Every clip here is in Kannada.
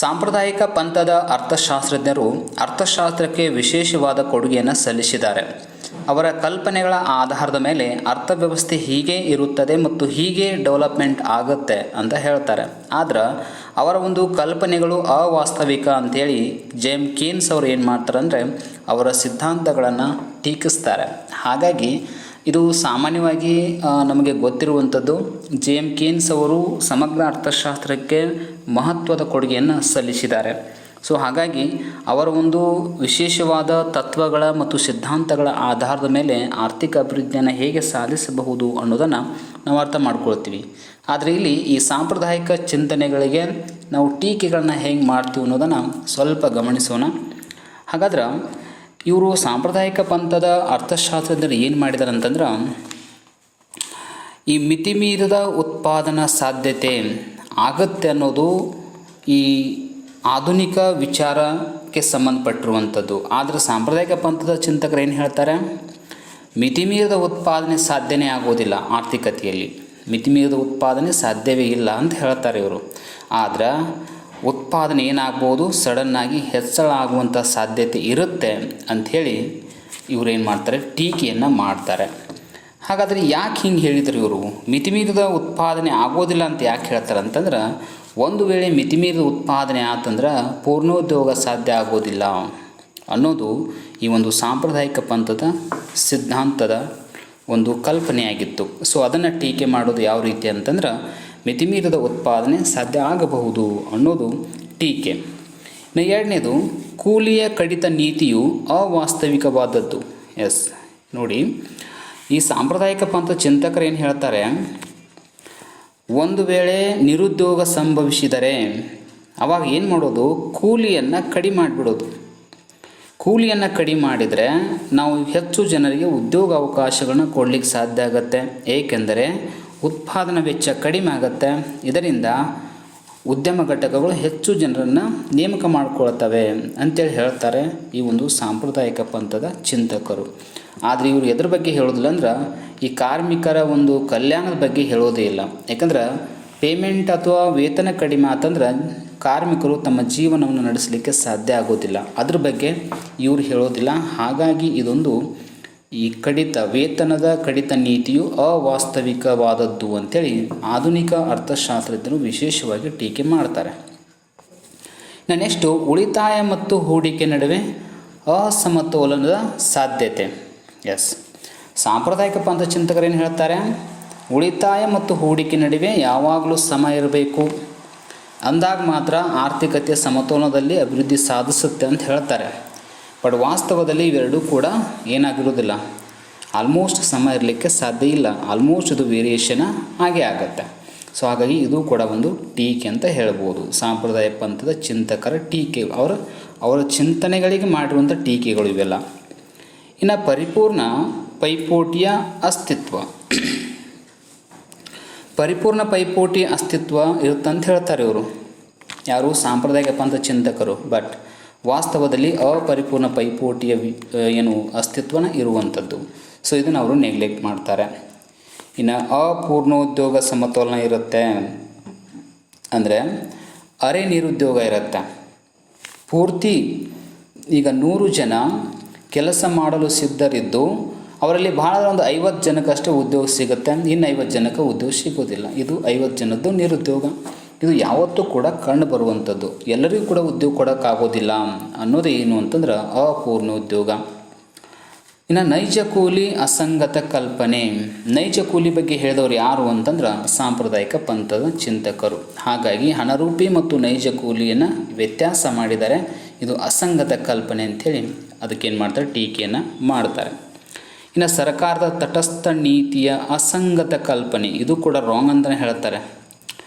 ಸಾಂಪ್ರದಾಯಿಕ ಪಂಥದ ಅರ್ಥಶಾಸ್ತ್ರಜ್ಞರು ಅರ್ಥಶಾಸ್ತ್ರಕ್ಕೆ ವಿಶೇಷವಾದ ಕೊಡುಗೆಯನ್ನು ಸಲ್ಲಿಸಿದ್ದಾರೆ. ಅವರ ಕಲ್ಪನೆಗಳ ಆಧಾರದ ಮೇಲೆ ಅರ್ಥವ್ಯವಸ್ಥೆ ಹೀಗೆ ಇರುತ್ತದೆ ಮತ್ತು ಹೀಗೆ ಡೆವಲಪ್ಮೆಂಟ್ ಆಗುತ್ತೆ ಅಂತ ಹೇಳ್ತಾರೆ. ಆದ್ರೆ ಅವರ ಒಂದು ಕಲ್ಪನೆಗಳು ಅವಾಸ್ತವಿಕ ಅಂಥೇಳಿ ಜೇಮ್ ಕೀನ್ಸ್ ಅವರು ಏನು ಮಾಡ್ತಾರೆ ಅಂದರೆ ಅವರ ಸಿದ್ಧಾಂತಗಳನ್ನು ಟೀಕಿಸ್ತಾರೆ. ಹಾಗಾಗಿ ಇದು ಸಾಮಾನ್ಯವಾಗಿ ನಮಗೆ ಗೊತ್ತಿರುವಂಥದ್ದು. ಜೇಮ್ ಕೀನ್ಸ್ ಅವರು ಸಮಗ್ರ ಅರ್ಥಶಾಸ್ತ್ರಕ್ಕೆ ಮಹತ್ವದ ಕೊಡುಗೆಯನ್ನು ಸಲ್ಲಿಸಿದ್ದಾರೆ. ಸೊ ಹಾಗಾಗಿ ಅವರ ಒಂದು ವಿಶೇಷವಾದ ತತ್ವಗಳ ಮತ್ತು ಸಿದ್ಧಾಂತಗಳ ಆಧಾರದ ಮೇಲೆ ಆರ್ಥಿಕ ಅಭಿವೃದ್ಧಿಯನ್ನು ಹೇಗೆ ಸಾಧಿಸಬಹುದು ಅನ್ನೋದನ್ನು ನಾವು ಅರ್ಥ ಮಾಡ್ಕೊಳ್ತೀವಿ. ಆದರೆ ಇಲ್ಲಿ ಈ ಸಾಂಪ್ರದಾಯಿಕ ಚಿಂತನೆಗಳಿಗೆ ನಾವು ಟೀಕೆಗಳನ್ನ ಹೇಗೆ ಮಾಡ್ತೀವಿ ಅನ್ನೋದನ್ನು ಸ್ವಲ್ಪ ಗಮನಿಸೋಣ. ಹಾಗಾದ್ರೆ ಇವರು ಸಾಂಪ್ರದಾಯಿಕ ಪಂಥದ ಅರ್ಥಶಾಸ್ತ್ರಜ್ಞರು ಏನು ಮಾಡಿದ್ದಾರೆ ಅಂತಂದ್ರೆ, ಈ ಮಿತಿಮೀರಿದ ಉತ್ಪಾದನಾ ಸಾಧ್ಯತೆ ಆಗತ್ತೆ ಅನ್ನೋದು ಈ ಆಧುನಿಕ ವಿಚಾರಕ್ಕೆ ಸಂಬಂಧಪಟ್ಟಿರುವಂಥದ್ದು. ಆದರೆ ಸಾಂಪ್ರದಾಯಿಕ ಪಂಥದ ಚಿಂತಕರು ಏನು ಹೇಳ್ತಾರೆ, ಮಿತಿಮೀರಿದ ಉತ್ಪಾದನೆ ಸಾಧ್ಯನೇ ಆಗೋದಿಲ್ಲ, ಆರ್ಥಿಕತೆಯಲ್ಲಿ ಮಿತಿಮೀರಿದ ಉತ್ಪಾದನೆ ಸಾಧ್ಯವೇ ಇಲ್ಲ ಅಂತ ಹೇಳ್ತಾರೆ ಇವರು. ಆದ್ರೆ ಉತ್ಪಾದನೆ ಏನಾಗ್ಬೋದು, ಸಡನ್ನಾಗಿ ಹೆಚ್ಚಳ ಆಗುವಂಥ ಸಾಧ್ಯತೆ ಇರುತ್ತೆ ಅಂಥೇಳಿ ಇವರು ಏನು ಮಾಡ್ತಾರೆ, ಟೀಕೆಯನ್ನು ಮಾಡ್ತಾರೆ. ಹಾಗಾದರೆ ಯಾಕೆ ಹಿಂಗೆ ಹೇಳಿದರು ಇವರು? ಮಿತಿಮೀರಿದ ಉತ್ಪಾದನೆ ಆಗೋದಿಲ್ಲ ಅಂತ ಯಾಕೆ ಹೇಳ್ತಾರೆ ಅಂತಂದ್ರೆ, ಒಂದು ವೇಳೆ ಮಿತಿಮೀರಿದ ಉತ್ಪಾದನೆ ಆತಂದ್ರೆ ಪೂರ್ಣೋದ್ಯೋಗ ಸಾಧ್ಯ ಆಗೋದಿಲ್ಲ ಅನ್ನೋದು ಈ ಒಂದು ಸಾಂಪ್ರದಾಯಿಕ ಪಂಥದ ಸಿದ್ಧಾಂತದ ಒಂದು ಕಲ್ಪನೆಯಾಗಿತ್ತು. ಸೊ ಅದನ್ನು ಟೀಕೆ ಮಾಡೋದು ಯಾವ ರೀತಿ ಅಂತಂದ್ರೆ, ಮಿತಿಮೀರಿದ ಉತ್ಪಾದನೆ ಸಾಧ್ಯ ಆಗಬಹುದು ಅನ್ನೋದು ಟೀಕೆ. ಎರಡನೇದು, ಕೂಲಿಯ ಕಡಿತ ನೀತಿಯು ಅವಾಸ್ತವಿಕವಾದದ್ದು. ಎಸ್ ನೋಡಿ, ಈ ಸಾಂಪ್ರದಾಯಿಕ ಪಂಥ ಚಿಂತಕರು ಏನು ಹೇಳ್ತಾರೆ, ಒಂದು ವೇಳೆ ನಿರುದ್ಯೋಗ ಸಂಭವಿಸಿದರೆ ಅವಾಗ ಏನು ಮಾಡೋದು, ಕೂಲಿಯನ್ನು ಕಡಿಮೆ ಮಾಡಿಬಿಡೋದು. ಕೂಲಿಯನ್ನು ಕಡಿಮೆ ಮಾಡಿದರೆ ನಾವು ಹೆಚ್ಚು ಜನರಿಗೆ ಉದ್ಯೋಗ ಅವಕಾಶಗಳನ್ನ ಕೊಡಲಿಕ್ಕೆ ಸಾಧ್ಯ ಆಗುತ್ತೆ. ಏಕೆಂದರೆ ಉತ್ಪಾದನಾ ವೆಚ್ಚ ಕಡಿಮೆ ಆಗುತ್ತೆ. ಇದರಿಂದ ಉದ್ಯಮ ಘಟಕಗಳು ಹೆಚ್ಚು ಜನರನ್ನು ನೇಮಕ ಮಾಡಿಕೊಳ್ತವೆ ಅಂತೇಳಿ ಹೇಳ್ತಾರೆ ಈ ಒಂದು ಸಾಂಪ್ರದಾಯಿಕ ಪಂಥದ ಚಿಂತಕರು. ಆದರೆ ಇವರು ಎದ್ರ ಬಗ್ಗೆ ಹೇಳೋದಿಲ್ಲ ಅಂದ್ರೆ, ಈ ಕಾರ್ಮಿಕರ ಒಂದು ಕಲ್ಯಾಣದ ಬಗ್ಗೆ ಹೇಳೋದೇ ಇಲ್ಲ. ಯಾಕಂದ್ರೆ ಪೇಮೆಂಟ್ ಅಥವಾ ವೇತನ ಕಡಿಮೆ ಆತಂದ್ರೆ ಕಾರ್ಮಿಕರು ತಮ್ಮ ಜೀವನವನ್ನು ನಡೆಸಲಿಕ್ಕೆ ಸಾಧ್ಯ ಆಗೋದಿಲ್ಲ. ಅದ್ರ ಬಗ್ಗೆ ಇವರು ಹೇಳೋದಿಲ್ಲ. ಹಾಗಾಗಿ ಇದೊಂದು ಈ ವೇತನದ ಕಡಿತ ನೀತಿಯು ಅವಾಸ್ತವಿಕವಾದದ್ದು ಅಂಥೇಳಿ ಆಧುನಿಕ ಅರ್ಥಶಾಸ್ತ್ರಜ್ಞರು ವಿಶೇಷವಾಗಿ ಟೀಕೆ ಮಾಡ್ತಾರೆ. ನೆಕ್ಸ್ಟು, ಉಳಿತಾಯ ಮತ್ತು ಹೂಡಿಕೆ ನಡುವೆ ಅಸಮತೋಲನದ ಸಾಧ್ಯತೆ. ಎಸ್, ಸಾಂಪ್ರದಾಯಿಕ ಪಂಥ ಚಿಂತಕರು ಏನು ಹೇಳ್ತಾರೆ, ಉಳಿತಾಯ ಮತ್ತು ಹೂಡಿಕೆ ನಡುವೆ ಯಾವಾಗಲೂ ಸಮ ಇರಬೇಕು, ಅಂದಾಗ ಮಾತ್ರ ಆರ್ಥಿಕತೆಯ ಸಮತೋಲನದಲ್ಲಿ ಅಭಿವೃದ್ಧಿ ಸಾಧಿಸುತ್ತೆ ಅಂತ ಹೇಳ್ತಾರೆ. ಬಟ್ ವಾಸ್ತವದಲ್ಲಿ ಇವೆರಡೂ ಕೂಡ ಏನಾಗಿರೋದಿಲ್ಲ, ಆಲ್ಮೋಸ್ಟ್ ಸಮ ಇರಲಿಕ್ಕೆ ಸಾಧ್ಯ ಇಲ್ಲ. ಆಲ್ಮೋಸ್ಟ್ ಇದು ವೇರಿಯೇಷನ್ ಆಗೇ ಆಗುತ್ತೆ. ಸೊ ಹಾಗಾಗಿ ಇದು ಕೂಡ ಒಂದು ಟೀಕೆ ಅಂತ ಹೇಳ್ಬೋದು. ಸಾಂಪ್ರದಾಯ ಪಂಥದ ಚಿಂತಕರ ಟೀಕೆ, ಅವರ ಚಿಂತನೆಗಳಿಗೆ ಮಾಡಿರುವಂಥ ಟೀಕೆಗಳು ಇವೆಲ್ಲ. ಇನ್ನು ಪರಿಪೂರ್ಣ ಪೈಪೋಟಿಯ ಅಸ್ತಿತ್ವ. ಪರಿಪೂರ್ಣ ಪೈಪೋಟಿ ಅಸ್ತಿತ್ವ ಇರುತ್ತಂತ ಹೇಳ್ತಾರೆ ಇವರು, ಯಾರು ಸಾಂಪ್ರದಾಯಿಕ ಪಂಥ ಚಿಂತಕರು. ಬಟ್ ವಾಸ್ತವದಲ್ಲಿ ಅಪರಿಪೂರ್ಣ ಪೈಪೋಟಿಯ ಏನು ಅಸ್ತಿತ್ವನ ಇರುವಂಥದ್ದು. ಸೊ ಇದನ್ನು ಅವರು ನೆಗ್ಲೆಕ್ಟ್ ಮಾಡ್ತಾರೆ. ಇನ್ನು ಅಪೂರ್ಣೋದ್ಯೋಗ ಸಮತೋಲನ ಇರುತ್ತೆ ಅಂದರೆ ಅರೆ ನಿರುದ್ಯೋಗ ಇರುತ್ತೆ. ಪೂರ್ತಿ ಈಗ 100 ಜನ ಕೆಲಸ ಮಾಡಲು ಸಿದ್ಧರಿದ್ದು ಅವರಲ್ಲಿ ಬಹಳ ಒಂದು 50 ಜನಕ್ಕಷ್ಟೇ ಉದ್ಯೋಗ ಸಿಗುತ್ತೆ, ಇನ್ನು 50 ಜನಕ್ಕೆ ಉದ್ಯೋಗ ಸಿಗೋದಿಲ್ಲ. ಇದು 50 ಜನದ್ದು ನಿರುದ್ಯೋಗ. ಇದು ಯಾವತ್ತೂ ಕೂಡ ಕಂಡು ಬರುವಂಥದ್ದು. ಎಲ್ಲರಿಗೂ ಕೂಡ ಉದ್ಯೋಗ ಕೊಡೋಕ್ಕಾಗೋದಿಲ್ಲ ಅನ್ನೋದು ಏನು ಅಂತಂದ್ರೆ ಅಪೂರ್ಣೋದ್ಯೋಗ. ಇನ್ನು ನೈಜ ಕೂಲಿ ಅಸಂಗತ ಕಲ್ಪನೆ. ನೈಜ ಕೂಲಿ ಬಗ್ಗೆ ಹೇಳಿದವರು ಯಾರು ಅಂತಂದ್ರೆ ಸಾಂಪ್ರದಾಯಿಕ ಪಂಥದ ಚಿಂತಕರು. ಹಾಗಾಗಿ ಹಣರೂಪಿ ಮತ್ತು ನೈಜ ಕೂಲಿಯನ್ನು ವ್ಯತ್ಯಾಸ ಮಾಡಿದ್ದಾರೆ. ಇದು ಅಸಂಗತ ಕಲ್ಪನೆ ಅಂಥೇಳಿ ಅದಕ್ಕೇನು ಮಾಡ್ತಾರೆ, ಟೀಕೆಯನ್ನು ಮಾಡ್ತಾರೆ. ಇನ್ನು ಸರ್ಕಾರದ ತಟಸ್ಥ ನೀತಿಯ ಅಸಂಗತ ಕಲ್ಪನೆ, ಇದು ಕೂಡ ರಾಂಗ್ ಅಂತಲೇ ಹೇಳ್ತಾರೆ.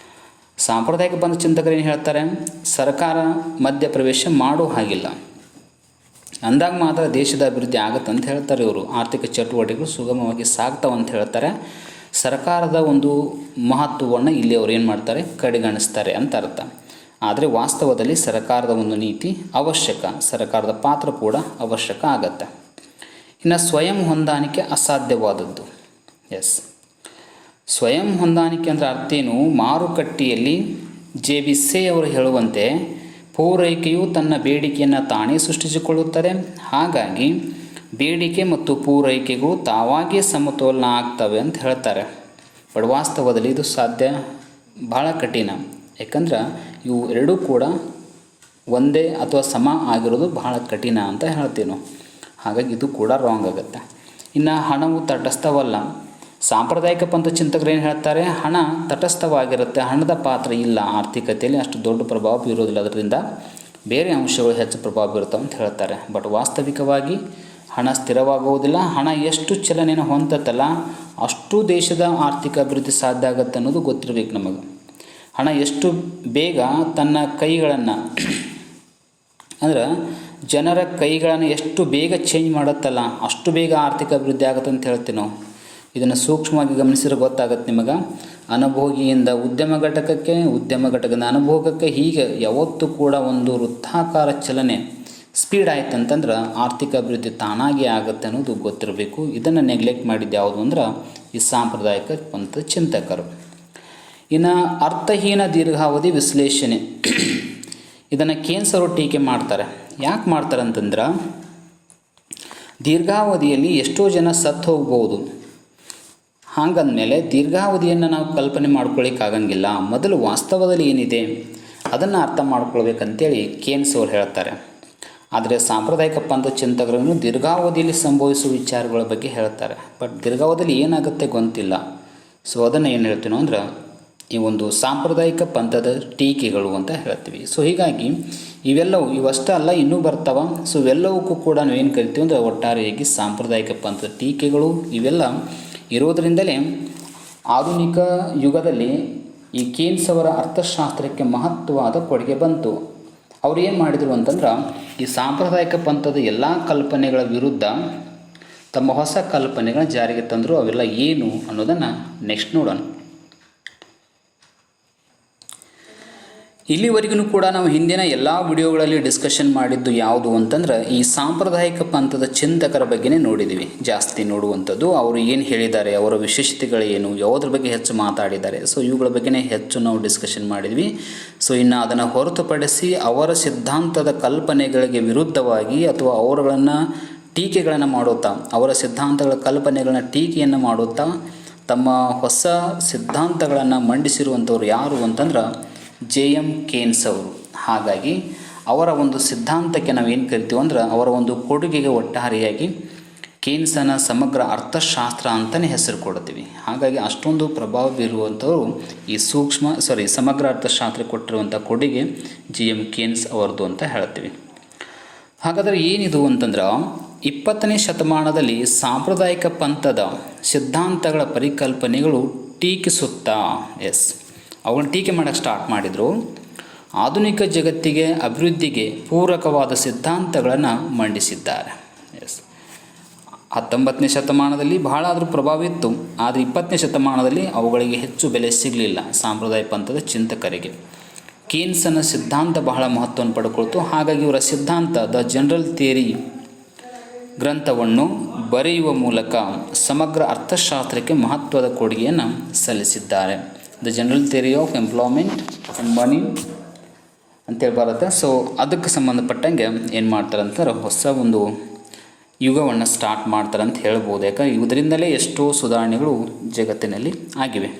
ಸಾಂಪ್ರದಾಯಿಕ ಪಂಥ ಚಿಂತಕರು ಏನು ಹೇಳ್ತಾರೆ, ಸರ್ಕಾರ ಮಧ್ಯಪ್ರವೇಶ ಮಾಡೋ ಹಾಗಿಲ್ಲ, ಅಂದಾಗ ಮಾತ್ರ ದೇಶದ ಅಭಿವೃದ್ಧಿ ಆಗುತ್ತೆ ಅಂತ ಹೇಳ್ತಾರೆ ಇವರು. ಆರ್ಥಿಕ ಚಟುವಟಿಕೆಗಳು ಸುಗಮವಾಗಿ ಸಾಗ್ತಾವಂತ ಹೇಳ್ತಾರೆ. ಸರ್ಕಾರದ ಒಂದು ಮಹತ್ವವನ್ನು ಇಲ್ಲಿ ಅವರು ಏನು ಮಾಡ್ತಾರೆ, ಕಡೆಗಣಿಸ್ತಾರೆ ಅಂತ ಅರ್ಥ. ಆದರೆ ವಾಸ್ತವದಲ್ಲಿ ಸರ್ಕಾರದ ಒಂದು ನೀತಿ ಅವಶ್ಯಕ, ಸರ್ಕಾರದ ಪಾತ್ರ ಕೂಡ ಅವಶ್ಯಕ ಆಗತ್ತೆ. ಇನ್ನು ಸ್ವಯಂ ಹೊಂದಾಣಿಕೆ ಅಸಾಧ್ಯವಾದದ್ದು. ಎಸ್, ಸ್ವಯಂ ಹೊಂದಾಣಿಕೆ ಅಂದರೆ ಅರ್ಥ ಏನು, ಮಾರುಕಟ್ಟೆಯಲ್ಲಿ JB ಸೇ ಅವರು ಹೇಳುವಂತೆ ಪೂರೈಕೆಯು ತನ್ನ ಬೇಡಿಕೆಯನ್ನು ತಾನೇ ಸೃಷ್ಟಿಸಿಕೊಳ್ಳುತ್ತದೆ. ಹಾಗಾಗಿ ಬೇಡಿಕೆ ಮತ್ತು ಪೂರೈಕೆಗಳು ತಾವಾಗಿಯೇ ಸಮತೋಲನ ಆಗ್ತವೆ ಅಂತ ಹೇಳ್ತಾರೆ. ಬಟ್ ವಾಸ್ತವದಲ್ಲಿ ಇದು ಸಾಧ್ಯ ಭಾಳ ಕಠಿಣ. ಯಾಕಂದ್ರೆ ಇವು ಎರಡೂ ಕೂಡ ಒಂದೇ ಅಥವಾ ಸಮ ಆಗಿರೋದು ಬಹಳ ಕಠಿಣ ಅಂತ ಹೇಳ್ತೀವಿ ನಾವು. ಹಾಗಾಗಿ ಇದು ಕೂಡ ರಾಂಗ್ ಆಗುತ್ತೆ. ಇನ್ನು ಹಣವು ತಟಸ್ಥವಲ್ಲ. ಸಾಂಪ್ರದಾಯಿಕ ಪಂಥ ಚಿಂತಕರು ಏನು ಹೇಳ್ತಾರೆ, ಹಣ ತಟಸ್ಥವಾಗಿರುತ್ತೆ, ಹಣದ ಪಾತ್ರ ಇಲ್ಲ ಆರ್ಥಿಕತೆಯಲ್ಲಿ, ಅಷ್ಟು ದೊಡ್ಡ ಪ್ರಭಾವ ಬೀರೋದಿಲ್ಲ, ಅದರಿಂದ ಬೇರೆ ಅಂಶಗಳು ಹೆಚ್ಚು ಪ್ರಭಾವ ಬೀರ್ತವೆ ಅಂತ ಹೇಳ್ತಾರೆ. ಬಟ್ ವಾಸ್ತವಿಕವಾಗಿ ಹಣ ಸ್ಥಿರವಾಗುವುದಿಲ್ಲ. ಹಣ ಎಷ್ಟು ಚಲನೆಯನ್ನು ಹೊಂದತ್ತಲ್ಲ ಅಷ್ಟು ದೇಶದ ಆರ್ಥಿಕ ಅಭಿವೃದ್ಧಿ ಸಾಧ್ಯ ಆಗುತ್ತೆ ಅನ್ನೋದು ಗೊತ್ತಿರಬೇಕು ನಮಗೆ. ಹಣ ಎಷ್ಟು ಬೇಗ ತನ್ನ ಕೈಗಳನ್ನು ಅಂದ್ರೆ ಜನರ ಕೈಗಳನ್ನು ಎಷ್ಟು ಬೇಗ ಚೇಂಜ್ ಮಾಡುತ್ತಲ್ಲ ಅಷ್ಟು ಬೇಗ ಆರ್ಥಿಕ ಅಭಿವೃದ್ಧಿ ಆಗುತ್ತೆ ಅಂತ ಹೇಳ್ತೀವಿ ನಾವು. ಇದನ್ನು ಸೂಕ್ಷ್ಮವಾಗಿ ಗಮನಿಸಿದ್ರೆ ಗೊತ್ತಾಗುತ್ತೆ ನಿಮಗೆ. ಅನುಭೋಗಿಯಿಂದ ಉದ್ಯಮ ಘಟಕಕ್ಕೆ, ಉದ್ಯಮ ಘಟಕದಿಂದ ಅನುಭೋಗಕ್ಕೆ, ಹೀಗೆ ಯಾವತ್ತೂ ಕೂಡ ಒಂದು ವೃತ್ತಾಕಾರ ಚಲನೆ ಸ್ಪೀಡ್ ಆಯ್ತು ಅಂತಂದ್ರೆ ಆರ್ಥಿಕ ಅಭಿವೃದ್ಧಿ ತಾನಾಗಿ ಆಗುತ್ತೆ ಅನ್ನೋದು ಗೊತ್ತಿರಬೇಕು. ಇದನ್ನು ನೆಗ್ಲೆಕ್ಟ್ ಮಾಡಿದ್ದು ಯಾವುದು ಅಂದ್ರೆ ಈ ಸಾಂಪ್ರದಾಯಿಕ ಪಂಥದ ಚಿಂತಕರು. ಇನ್ನು ಅರ್ಥಹೀನ ದೀರ್ಘಾವಧಿ ವಿಶ್ಲೇಷಣೆ, ಇದನ್ನು ಕೇನ್ಸ್ ಅವರು ಟೀಕೆ ಮಾಡ್ತಾರೆ. ಯಾಕೆ ಮಾಡ್ತಾರೆ ಅಂತಂದ್ರೆ, ದೀರ್ಘಾವಧಿಯಲ್ಲಿ ಎಷ್ಟೋ ಜನ ಸತ್ತು ಹೋಗ್ಬೋದು. ಹಾಗಂದಮೇಲೆ ದೀರ್ಘಾವಧಿಯನ್ನು ನಾವು ಕಲ್ಪನೆ ಮಾಡ್ಕೊಳ್ಳಿಕ್ಕಾಗಂಗಿಲ್ಲ. ಮೊದಲು ವಾಸ್ತವದಲ್ಲಿ ಏನಿದೆ ಅದನ್ನು ಅರ್ಥ ಮಾಡ್ಕೊಳ್ಬೇಕಂತೇಳಿ ಕೇನ್ಸ್ ಅವರು ಹೇಳ್ತಾರೆ. ಆದರೆ ಸಾಂಪ್ರದಾಯಿಕ ಪಂಥ ಚಿಂತಕರನ್ನು ದೀರ್ಘಾವಧಿಯಲ್ಲಿ ಸಂಭವಿಸುವ ವಿಚಾರಗಳ ಬಗ್ಗೆ ಹೇಳ್ತಾರೆ. ಬಟ್ ದೀರ್ಘಾವಧಿಯಲ್ಲಿ ಏನಾಗುತ್ತೆ ಗೊತ್ತಿಲ್ಲ. ಸೊ ಅದನ್ನು ಏನು ಹೇಳ್ತೀನೋ ಅಂದ್ರೆ ಈ ಒಂದು ಸಾಂಪ್ರದಾಯಿಕ ಪಂಥದ ಟೀಕೆಗಳು ಅಂತ ಹೇಳ್ತೀವಿ. ಸೊ ಹೀಗಾಗಿ ಇವೆಲ್ಲವೂ ಇವಷ್ಟೇ ಅಲ್ಲ, ಇನ್ನೂ ಬರ್ತಾವ. ಸೊ ಇವೆಲ್ಲವಕ್ಕೂ ಕೂಡ ನಾವೇನು ಕರಿತೀವಿ ಅಂದರೆ ಒಟ್ಟಾರೆಯಾಗಿ ಸಾಂಪ್ರದಾಯಿಕ ಪಂಥದ ಟೀಕೆಗಳು ಇವೆಲ್ಲ ಇರೋದರಿಂದಲೇ ಆಧುನಿಕ ಯುಗದಲ್ಲಿ ಈ ಕೇನ್ಸ್ ಅವರ ಅರ್ಥಶಾಸ್ತ್ರಕ್ಕೆ ಮಹತ್ವವಾದ ಕೊಡುಗೆ ಬಂತು. ಅವ್ರು ಏನು ಮಾಡಿದರು ಅಂತಂದ್ರೆ ಈ ಸಾಂಪ್ರದಾಯಿಕ ಪಂಥದ ಎಲ್ಲ ಕಲ್ಪನೆಗಳ ವಿರುದ್ಧ ತಮ್ಮ ಹೊಸ ಕಲ್ಪನೆಗಳ ಜಾರಿಗೆ ತಂದರು. ಅವೆಲ್ಲ ಏನು ಅನ್ನೋದನ್ನು ನೆಕ್ಸ್ಟ್ ನೋಡೋಣ. ಇಲ್ಲಿವರೆಗೂ ಕೂಡ ನಾವು ಹಿಂದಿನ ಎಲ್ಲ ವಿಡಿಯೋಗಳಲ್ಲಿ ಡಿಸ್ಕಷನ್ ಮಾಡಿದ್ದು ಯಾವುದು ಅಂತಂದ್ರೆ ಈ ಸಾಂಪ್ರದಾಯಿಕ ಪಂಥದ ಚಿಂತಕರ ಬಗ್ಗೆನೇ ನೋಡಿದ್ದೀವಿ. ಜಾಸ್ತಿ ನೋಡುವಂಥದ್ದು ಅವರು ಏನು ಹೇಳಿದ್ದಾರೆ, ಅವರ ವಿಶೇಷತೆಗಳು ಏನು, ಯಾವುದ್ರ ಬಗ್ಗೆ ಹೆಚ್ಚು ಮಾತಾಡಿದ್ದಾರೆ. ಸೊ ಇವುಗಳ ಬಗ್ಗೆನೇ ಹೆಚ್ಚು ನಾವು ಡಿಸ್ಕಷನ್ ಮಾಡಿದ್ವಿ. ಸೊ ಇನ್ನು ಅದನ್ನು ಹೊರತುಪಡಿಸಿ ಅವರ ಸಿದ್ಧಾಂತದ ಕಲ್ಪನೆಗಳಿಗೆ ವಿರುದ್ಧವಾಗಿ ಅಥವಾ ಅವರುಗಳನ್ನು ಟೀಕೆಗಳನ್ನು ಮಾಡುತ್ತಾ, ಅವರ ಸಿದ್ಧಾಂತಗಳ ಕಲ್ಪನೆಗಳನ್ನ ಟೀಕೆಯನ್ನು ಮಾಡುತ್ತಾ ತಮ್ಮ ಹೊಸ ಸಿದ್ಧಾಂತಗಳನ್ನು ಮಂಡಿಸಿರುವಂಥವ್ರು ಯಾರು ಅಂತಂದ್ರೆ JM ಕೇನ್ಸ್ ಅವರು. ಹಾಗಾಗಿ ಅವರ ಒಂದು ಸಿದ್ಧಾಂತಕ್ಕೆ ನಾವೇನು ಕರಿತೀವಿ ಅಂದ್ರೆ ಅವರ ಒಂದು ಕೊಡುಗೆಗೆ ಒಟ್ಟಾರೆಯಾಗಿ ಕೇನ್ಸನ ಸಮಗ್ರ ಅರ್ಥಶಾಸ್ತ್ರ ಅಂತಲೇ ಹೆಸರು ಕೊಡ್ತೀವಿ. ಹಾಗಾಗಿ ಅಷ್ಟೊಂದು ಪ್ರಭಾವ ಬೀರುವಂಥವರು ಈ ಸಮಗ್ರ ಅರ್ಥಶಾಸ್ತ್ರ ಕೊಟ್ಟಿರುವಂಥ ಕೊಡುಗೆ JM ಕೇನ್ಸ್ ಅವರದು ಅಂತ ಹೇಳ್ತೀವಿ. ಹಾಗಾದರೆ ಏನಿದು ಅಂತಂದ್ರೆ 20ನೇ ಶತಮಾನದಲ್ಲಿ ಸಾಂಪ್ರದಾಯಿಕ ಪಂಥದ ಸಿದ್ಧಾಂತಗಳ ಪರಿಕಲ್ಪನೆಗಳು ಟೀಕಿಸುತ್ತಾ ಅವನು ಟೀಕೆ ಮಾಡೋಕ್ಕೆ ಸ್ಟಾರ್ಟ್ ಮಾಡಿದರು. ಆಧುನಿಕ ಜಗತ್ತಿಗೆ ಅಭಿವೃದ್ಧಿಗೆ ಪೂರಕವಾದ ಸಿದ್ಧಾಂತಗಳನ್ನು ಮಂಡಿಸಿದ್ದಾರೆ. 19ನೇ ಶತಮಾನದಲ್ಲಿ ಬಹಳ ಆದರೂ ಪ್ರಭಾವ ಇತ್ತು. ಆದರೆ 20ನೇ ಶತಮಾನದಲ್ಲಿ ಅವುಗಳಿಗೆ ಹೆಚ್ಚು ಬೆಲೆ ಸಿಗಲಿಲ್ಲ ಸಾಂಪ್ರದಾಯ ಪಂಥದ ಚಿಂತಕರಿಗೆ. ಕೇನ್ಸನ ಸಿದ್ಧಾಂತ ಬಹಳ ಮಹತ್ವವನ್ನು ಪಡ್ಕೊಳ್ತು. ಹಾಗಾಗಿ ಇವರ ಸಿದ್ಧಾಂತ ದ ಜನರಲ್ ಥಿಯರಿ ಗ್ರಂಥವನ್ನು ಬರೆಯುವ ಮೂಲಕ ಸಮಗ್ರ ಅರ್ಥಶಾಸ್ತ್ರಕ್ಕೆ ಮಹತ್ವದ ಕೊಡುಗೆಯನ್ನು ಸಲ್ಲಿಸಿದ್ದಾರೆ. The general theory of employment and ಮನಿ ಅಂತೇಳಿ ಬರುತ್ತೆ. ಸೊ ಅದಕ್ಕೆ ಸಂಬಂಧಪಟ್ಟಂಗೆ ಏನು ಮಾಡ್ತಾರೆ ಅಂತಾರೆ, ಹೊಸ ಒಂದು ಯುಗವನ್ನು ಸ್ಟಾರ್ಟ್ ಮಾಡ್ತಾರೆ ಅಂತ ಹೇಳ್ಬೋದು. ಯಾಕಂದರೆ ಇದರಿಂದಲೇ ಎಷ್ಟೋ ಸುಧಾರಣೆಗಳು ಜಗತ್ತಿನಲ್ಲಿ ಆಗಿವೆ.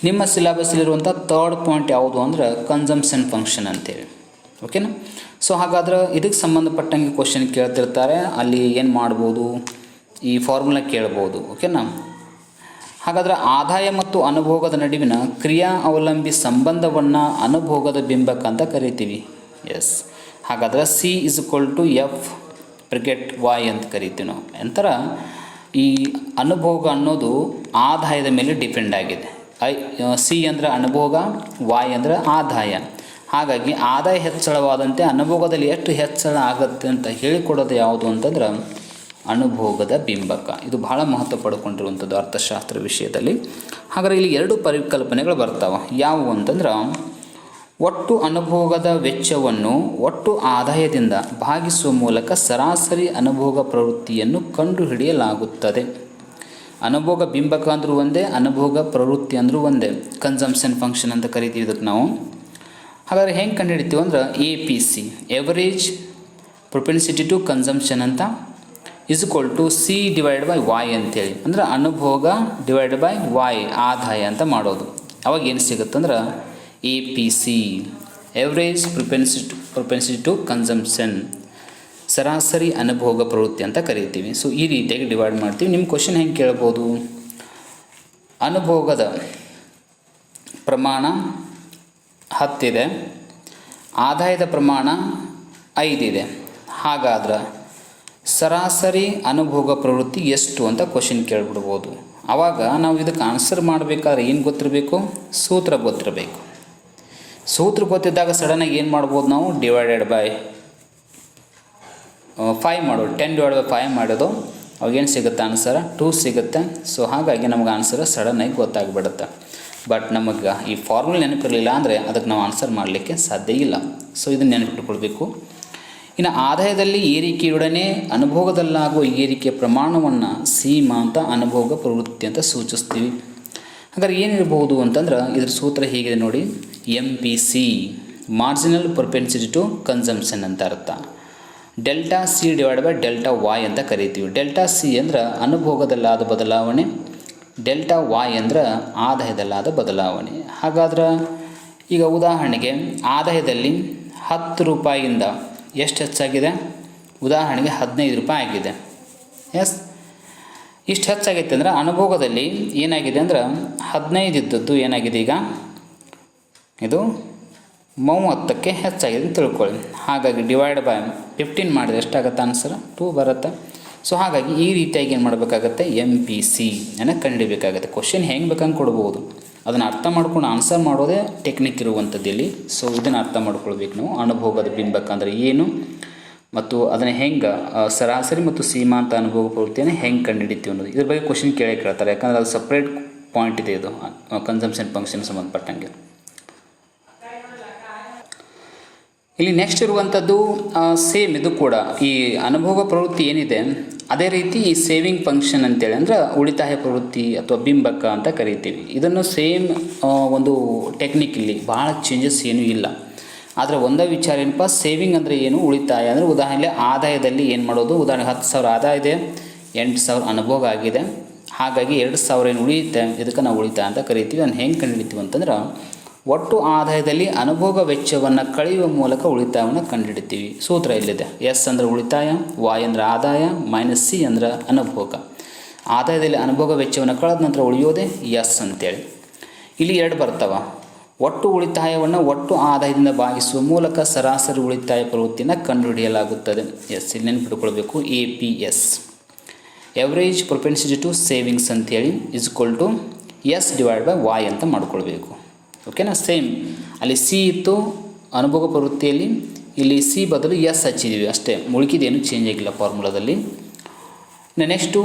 ನಿಮ್ಮ ಸಿಲೆಬಸ್ಸಲ್ಲಿರುವಂಥ ಥರ್ಡ್ ಪಾಯಿಂಟ್ ಯಾವುದು ಅಂದರೆ ಕನ್ಸಂಪ್ಷನ್ ಫಂಕ್ಷನ್ ಅಂತೇಳಿ. ಓಕೆನಾ? ಸೊ ಹಾಗಾದ್ರೆ ಇದಕ್ಕೆ ಸಂಬಂಧಪಟ್ಟಂಗೆ ಕ್ವಶನ್ ಕೇಳ್ತಿರ್ತಾರೆ. ಅಲ್ಲಿ ಏನು ಮಾಡ್ಬೋದು, ಈ ಫಾರ್ಮುಲಾ ಕೇಳ್ಬೋದು. ಓಕೆನಾ? ಹಾಗಾದರೆ ಆದಾಯ ಮತ್ತು ಅನುಭೋಗದ ನಡುವಿನ ಕ್ರಿಯಾ ಅವಲಂಬಿ ಸಂಬಂಧವನ್ನು ಅನುಭೋಗದ ಬಿಂಬಕ ಅಂತ ಕರಿತೀವಿ. ಹಾಗಾದರೆ C=F(y) ಅಂತ ಕರಿತೀವಿ ನಾವು. ನಂತರ ಈ ಅನುಭೋಗ ಅನ್ನೋದು ಆದಾಯದ ಮೇಲೆ ಡಿಪೆಂಡ್ ಆಗಿದೆ. C ಅಂದರೆ ಅನುಭೋಗ, Y ಅಂದರೆ ಆದಾಯ. ಹಾಗಾಗಿ ಆದಾಯ ಹೆಚ್ಚಳವಾದಂತೆ ಅನುಭೋಗದಲ್ಲಿ ಎಷ್ಟು ಹೆಚ್ಚಳ ಆಗುತ್ತೆ ಅಂತ ಹೇಳಿಕೊಡೋದು ಯಾವುದು ಅಂತಂದ್ರೆ ಅನುಭೋಗದ ಬಿಂಬಕ. ಇದು ಬಹಳ ಮಹತ್ವ ಪಡ್ಕೊಂಡಿರುವಂಥದ್ದು ಅರ್ಥಶಾಸ್ತ್ರ ವಿಷಯದಲ್ಲಿ. ಹಾಗಾದರೆ ಇಲ್ಲಿ 2 ಪರಿಕಲ್ಪನೆಗಳು ಬರ್ತಾವೆ. ಯಾವುವು ಅಂತಂದ್ರೆ ಒಟ್ಟು ಅನುಭೋಗದ ವೆಚ್ಚವನ್ನು ಒಟ್ಟು ಆದಾಯದಿಂದ ಭಾಗಿಸುವ ಮೂಲಕ ಸರಾಸರಿ ಅನುಭೋಗ ಪ್ರವೃತ್ತಿಯನ್ನು ಕಂಡುಹಿಡಿಯಲಾಗುತ್ತದೆ. ಅನುಭೋಗ ಬಿಂಬಕ ಅಂದರೂ ಒಂದೇ, ಅನುಭೋಗ ಪ್ರವೃತ್ತಿ ಅಂದರೂ ಒಂದೇ. ಕನ್ಸಂಪ್ಷನ್ ಫಂಕ್ಷನ್ ಅಂತ ಕರಿತೀವಿ ಇದಕ್ಕೆ ನಾವು. ಹಾಗಾದರೆ ಹೆಂಗೆ ಕಂಡುಹಿಡಿತೀವಿ ಅಂದ್ರೆ APC average propensity to consumption ಅಂತ = C ಡಿವೈಡ್ ಬೈ Y ಅಂತೇಳಿ, ಅಂದ್ರೆ ಅನುಭೋಗ ಡಿವೈಡ್ ಬೈ Y ಆದಾಯ ಅಂತ ಮಾಡೋದು. ಅವಾಗ ಏನು ಸಿಗುತ್ತಂದ್ರೆ APC average propensity to consumption, ಸರಾಸರಿ ಅನುಭೋಗ ಪ್ರವೃತ್ತಿ ಅಂತ ಕರಿತೀವಿ. ಸೊ ಈ ರೀತಿಯಾಗಿ ಡಿವೈಡ್ ಮಾಡ್ತೀವಿ. ನಿಮ್ಮ ಕ್ವಶನ್ ಹೆಂಗೆ ಕೇಳ್ಬೋದು, ಅನುಭೋಗದ ಪ್ರಮಾಣ 10 ಇದೆ, ಆದಾಯದ ಪ್ರಮಾಣ 5 ಇದೆ, ಹಾಗಾದ್ರೆ ಸರಾಸರಿ ಅನುಭೋಗ ಪ್ರವೃತ್ತಿ ಎಷ್ಟು ಅಂತ ಕ್ವಶನ್ ಕೇಳಿಬಿಡ್ಬೋದು. ಆವಾಗ ನಾವು ಇದಕ್ಕೆ ಆನ್ಸರ್ ಮಾಡಬೇಕಾದ್ರೆ ಏನು ಗೊತ್ತಿರಬೇಕು, ಸೂತ್ರ ಗೊತ್ತಿರಬೇಕು. ಸೂತ್ರ ಗೊತ್ತಿದ್ದಾಗ ಸಡನ್ನಾಗಿ ಏನು ಮಾಡ್ಬೋದು, ನಾವು ಡಿವೈಡೆಡ್ ಬೈ 5 ಮಾಡೋದು. 10 ಡಿವೈಡ್ ಬೈ 5 ಮಾಡೋದು, ಅವಾಗೇನು ಸಿಗುತ್ತೆ ಆನ್ಸರ್ 2 ಸಿಗುತ್ತೆ. ಸೊ ಹಾಗಾಗಿ ನಮಗೆ ಆನ್ಸರ್ ಸಡನ್ನಾಗಿ ಗೊತ್ತಾಗ್ಬಿಡುತ್ತೆ. ಬಟ್ ನಮಗೆ ಈ ಫಾರ್ಮುಲಾ ನೆನಪಿರಲಿಲ್ಲ ಅಂದರೆ ಅದಕ್ಕೆ ನಾವು ಆನ್ಸರ್ ಮಾಡಲಿಕ್ಕೆ ಸಾಧ್ಯ ಇಲ್ಲ. ಸೊ ಇದನ್ನು ನೆನಪಿಟ್ಕೊಳ್ಬೇಕು. ಇನ್ನು ಆದಾಯದಲ್ಲಿ ಏರಿಕೆಯೊಡನೆ ಅನುಭೋಗದಲ್ಲಾಗುವ ಏರಿಕೆಯ ಪ್ರಮಾಣವನ್ನು ಸೀಮಾಂತ ಅನುಭೋಗ ಪ್ರವೃತ್ತಿ ಅಂತ ಸೂಚಿಸ್ತೀವಿ. ಹಾಗಾದ್ರೆ ಏನಿರ್ಬೋದು ಅಂತಂದ್ರೆ ಇದ್ರ ಸೂತ್ರ ಹೀಗಿದೆ ನೋಡಿ, MPC marginal propensity to consumption ಅಂತ ಅರ್ಥ. Delta C divide by delta Y ಅಂತ ಕರಿತೀವಿ. ಡೆಲ್ಟಾ C ಅಂದ್ರೆ ಅನುಭೋಗದಲ್ಲಾದ ಬದಲಾವಣೆ, ಡೆಲ್ಟಾ Y ಅಂದ್ರೆ ಆದಾಯದಲ್ಲಾದ ಬದಲಾವಣೆ. ಹಾಗಾದ್ರೆ ಈಗ ಉದಾಹರಣೆಗೆ ಆದಾಯದಲ್ಲಿ 10 ರೂಪಾಯಿಯಿಂದ ಎಷ್ಟು ಹೆಚ್ಚಾಗಿದೆ, ಉದಾಹರಣೆಗೆ 15 ರೂಪಾಯಿ ಆಗಿದೆ. ಎಸ್, ಇಷ್ಟು ಹೆಚ್ಚಾಗೈತೆ ಅಂದ್ರೆ ಅನುಭೋಗದಲ್ಲಿ ಏನಾಗಿದೆ ಅಂದ್ರೆ 15 ಇದ್ದದ್ದು ಏನಾಗಿದೆ, ಈಗ ಇದು 30ಕ್ಕೆ ಹೆಚ್ಚಾಗಿದೆ ಅಂತ ತಿಳ್ಕೊಳ್ಳಿ. ಹಾಗಾಗಿ ಡಿವೈಡ್ ಬೈ 15 ಮಾಡಿದ್ರೆ ಎಷ್ಟಾಗುತ್ತೆ ಆನ್ಸರ್ 2 ಬರುತ್ತೆ. ಸೊ ಹಾಗಾಗಿ ಈ ರೀತಿಯಾಗಿ ಏನು ಮಾಡಬೇಕಾಗತ್ತೆ, MPC ಅನ್ನು ಕಂಡುಹಿಡಿಯಬೇಕಾಗತ್ತೆ. ಕ್ವಶನ್ ಹೆಂಗೆ ಬೇಕಂಗೆ ಕೊಡ್ಬೋದು, ಅದನ್ನು ಅರ್ಥ ಮಾಡ್ಕೊಂಡು ಆನ್ಸರ್ ಮಾಡೋದೇ ಟೆಕ್ನಿಕ್ ಇರುವಂಥದ್ದು ಇಲ್ಲಿ. ಸೊ ಇದನ್ನು ಅರ್ಥ ಮಾಡ್ಕೊಳ್ಬೇಕು ನಾವು. ಅನುಭೋಗದ ಬಿಂಬಕ ಅಂದರೆ ಏನು ಮತ್ತು ಅದನ್ನು ಹೆಂಗೆ ಸರಾಸರಿ ಮತ್ತು ಸೀಮಾಂತ ಅನುಭೋಗ ಪ್ರವೃತ್ತಿಯನ್ನು ಹೆಂಗೆ ಕಂಡುಹಿಡಿತೀವಿ ಅನ್ನೋದು, ಇದ್ರ ಬಗ್ಗೆ ಕ್ವಶನ್ ಕೇಳ್ತಾರೆ. ಯಾಕಂದರೆ ಅದು ಸಪ್ರೇಟ್ ಪಾಯಿಂಟ್ ಇದೆ, ಇದು ಕನ್ಸಂಪ್ಷನ್ ಫಂಕ್ಷನ್ ಸಂಬಂಧಪಟ್ಟಂಗೆ. ಇಲ್ಲಿ ನೆಕ್ಸ್ಟ್ ಇರುವಂಥದ್ದು ಸೇಮ್, ಇದು ಕೂಡ ಈ ಅನುಭೋಗ ಪ್ರವೃತ್ತಿ ಏನಿದೆ ಅದೇ ರೀತಿ ಈ ಸೇವಿಂಗ್ ಫಂಕ್ಷನ್ ಅಂತೇಳಿ ಅಂದರೆ ಉಳಿತಾಯ ಪ್ರವೃತ್ತಿ ಅಥವಾ ಬಿಂಬಕ ಅಂತ ಕರಿತೀವಿ. ಇದನ್ನು ಸೇಮ್ ಒಂದು ಟೆಕ್ನಿಕ್, ಇಲ್ಲಿ ಭಾಳ ಚೇಂಜಸ್ ಏನೂ ಇಲ್ಲ. ಆದರೆ ಒಂದೇ ವಿಚಾರ ಏನಪ್ಪ, ಸೇವಿಂಗ್ ಅಂದರೆ ಏನು, ಉಳಿತಾಯ ಅಂದರೆ ಉದಾಹರಣೆ ಆದಾಯದಲ್ಲಿ ಏನು ಮಾಡೋದು, ಉದಾಹರಣೆ 10,000 ಆದಾಯ ಇದೆ, 8,000 ಅನುಭೋಗ ಆಗಿದೆ, ಹಾಗಾಗಿ 2,000 ಏನು ಉಳಿಯುತ್ತೆ, ಇದಕ್ಕೆ ನಾವು ಉಳಿತಾಯ ಅಂತ ಕರಿತೀವಿ. ಅದನ್ನು ಹೆಂಗೆ ಕಂಡುಹಿಡಿತೀವಿ ಅಂತಂದ್ರೆ ಒಟ್ಟು ಆದಾಯದಲ್ಲಿ ಅನುಭೋಗ ವೆಚ್ಚವನ್ನು ಕಳೆಯುವ ಮೂಲಕ ಉಳಿತಾಯವನ್ನು ಕಂಡುಹಿಡಿತೀವಿ. ಸೂತ್ರ ಇಲ್ಲಿದೆ. S ಅಂದರೆ ಉಳಿತಾಯ, Y ಅಂದರೆ ಆದಾಯ, -C ಅಂದರೆ ಅನುಭೋಗ. ಆದಾಯದಲ್ಲಿ ಅನುಭೋಗ ವೆಚ್ಚವನ್ನು ಕಳೆದ ನಂತರ ಉಳಿಯೋದೇ S ಅಂತೇಳಿ. ಇಲ್ಲಿ 2 ಬರ್ತಾವ. ಒಟ್ಟು ಉಳಿತಾಯವನ್ನು ಒಟ್ಟು ಆದಾಯದಿಂದ ಭಾಗಿಸುವ ಮೂಲಕ ಸರಾಸರಿ ಉಳಿತಾಯ ಪ್ರವೃತ್ತಿಯನ್ನು ಕಂಡುಹಿಡಿಯಲಾಗುತ್ತದೆ. ಎಸ್, ಇಲ್ಲಿ ನೆನಪಿಟ್ಕೊಳ್ಬೇಕು, APS average propensity to savings ಅಂತೇಳಿ = S ಡಿವೈಡ್ ಬೈ Y ಅಂತ ಮಾಡ್ಕೊಳ್ಬೇಕು. ಓಕೆನಾ. ಸೇಮ್ ಅಲ್ಲಿ C ಇತ್ತು ಅನುಭೋಗ ಪ್ರವೃತ್ತಿಯಲ್ಲಿ, ಇಲ್ಲಿ C ಬದಲು S ಹಚ್ಚಿದ್ದೀವಿ ಅಷ್ಟೇ, ಮುಳುಕಿದೇನು ಚೇಂಜ್ ಆಗಿಲ್ಲ ಫಾರ್ಮುಲಾದಲ್ಲಿ. ನೆಕ್ಸ್ಟು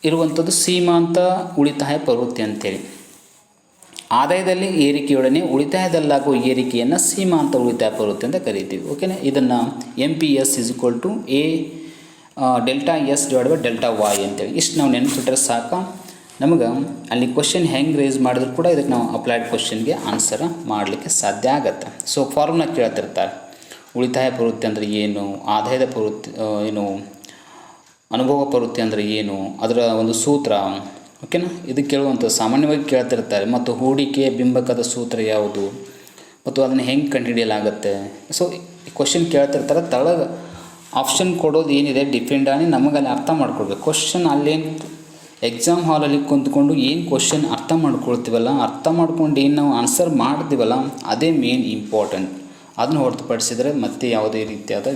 ಇರುವಂಥದ್ದು ಸೀಮಾಂತ ಉಳಿತಾಯ ಪ್ರವೃತ್ತಿ ಅಂತೇಳಿ. ಆದಾಯದಲ್ಲಿ ಏರಿಕೆಯೊಡನೆ ಉಳಿತಾಯದಲ್ಲಾಗುವ ಏರಿಕೆಯನ್ನು ಸೀಮಾಂತ ಉಳಿತಾಯ ಪ್ರವೃತ್ತಿ ಅಂತ ಕರಿತೀವಿ. ಓಕೆನಾ. ಇದನ್ನು MPS = A delta S divide by delta Y ಅಂತೇಳಿ ಇಷ್ಟು ನಾವು ನೆನಪಿಟ್ರೆ ಸಾಕು. ನಮಗೆ ಅಲ್ಲಿ ಕ್ವಶನ್ ಹೆಂಗೆ ರೇಸ್ ಮಾಡಿದ್ರು ಕೂಡ ಇದಕ್ಕೆ ನಾವು ಅಪ್ಲೈಡ್ ಕ್ವಶನ್ಗೆ ಆನ್ಸರ್ ಮಾಡಲಿಕ್ಕೆ ಸಾಧ್ಯ ಆಗುತ್ತೆ. ಸೊ ಫಾರ್ಮುಲಾ ಕೇಳ್ತಿರ್ತಾರೆ, ಉಳಿತಾಯ ಪ್ರವೃತ್ತಿ ಅಂದರೆ ಏನು, ಆದಾಯದ ಪ್ರವೃತ್ತಿ ಏನು, ಅನುಭವ ಪ್ರವೃತ್ತಿ ಅಂದರೆ ಏನು, ಅದರ ಒಂದು ಸೂತ್ರ. ಓಕೆನಾ. ಇದು ಕೇಳುವಂಥ ಸಾಮಾನ್ಯವಾಗಿ ಕೇಳ್ತಿರ್ತಾರೆ. ಮತ್ತು ಹೂಡಿಕೆ ಬಿಂಬಕದ ಸೂತ್ರ ಯಾವುದು ಮತ್ತು ಅದನ್ನು ಹೆಂಗೆ ಕಂಡುಹಿಡಿಯಲಾಗುತ್ತೆ. ಸೊ ಕ್ವಶನ್ ಕೇಳ್ತಿರ್ತಾರೆ, ತಳಗೆ ಆಪ್ಷನ್ ಕೊಡೋದು ಏನಿದೆ ಡಿಪೆಂಡ್ ಆಗಿ ನಮಗೆ ಅಲ್ಲಿ ಅರ್ಥ ಮಾಡ್ಕೊಳ್ಬೇಕು. ಕ್ವಶನ್ ಅಲ್ಲೇನು ಎಕ್ಸಾಮ್ ಹಾಲಲ್ಲಿ ಕುಂತ್ಕೊಂಡು ಏನು ಕ್ವಶನ್ ಅರ್ಥ ಮಾಡ್ಕೊಳ್ತೀವಲ್ಲ, ಅರ್ಥ ಮಾಡ್ಕೊಂಡು ಏನು ನಾವು ಆನ್ಸರ್ ಮಾಡ್ತೀವಲ್ಲ, ಅದೇ ಮೇನ್ ಇಂಪಾರ್ಟೆಂಟ್. ಅದನ್ನು ಹೊರತುಪಡಿಸಿದರೆ ಮತ್ತೆ ಯಾವುದೇ ರೀತಿಯಾದ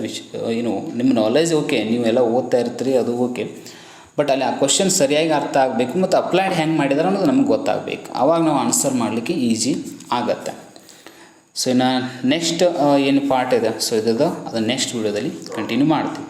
ಏನು ನಿಮ್ಮ ನಾಲೆಜ್ ಓಕೆ, ನೀವೆಲ್ಲ ಓದ್ತಾ ಇರ್ತೀರಿ, ಅದು ಓಕೆ, ಬಟ್ ಅಲ್ಲಿ ಆ ಕ್ವಶನ್ ಸರಿಯಾಗಿ ಅರ್ಥ ಆಗಬೇಕು ಮತ್ತು ಅಪ್ಲೈಡ್ ಹೆಂಗೆ ಮಾಡಿದಾರೆ ಅನ್ನೋದು ನಮ್ಗೆ ಗೊತ್ತಾಗಬೇಕು. ಆವಾಗ ನಾವು ಆನ್ಸರ್ ಮಾಡಲಿಕ್ಕೆ ಈಸಿ ಆಗತ್ತೆ. ಸೊ ಇನ್ನು ನೆಕ್ಸ್ಟ್ ಏನು ಪಾರ್ಟ್ ಇದೆ, ಸೊ ಇದನ್ನು ಅದನ್ನು ನೆಕ್ಸ್ಟ್ ವೀಡಿಯೋದಲ್ಲಿ ಕಂಟಿನ್ಯೂ ಮಾಡ್ತೀವಿ.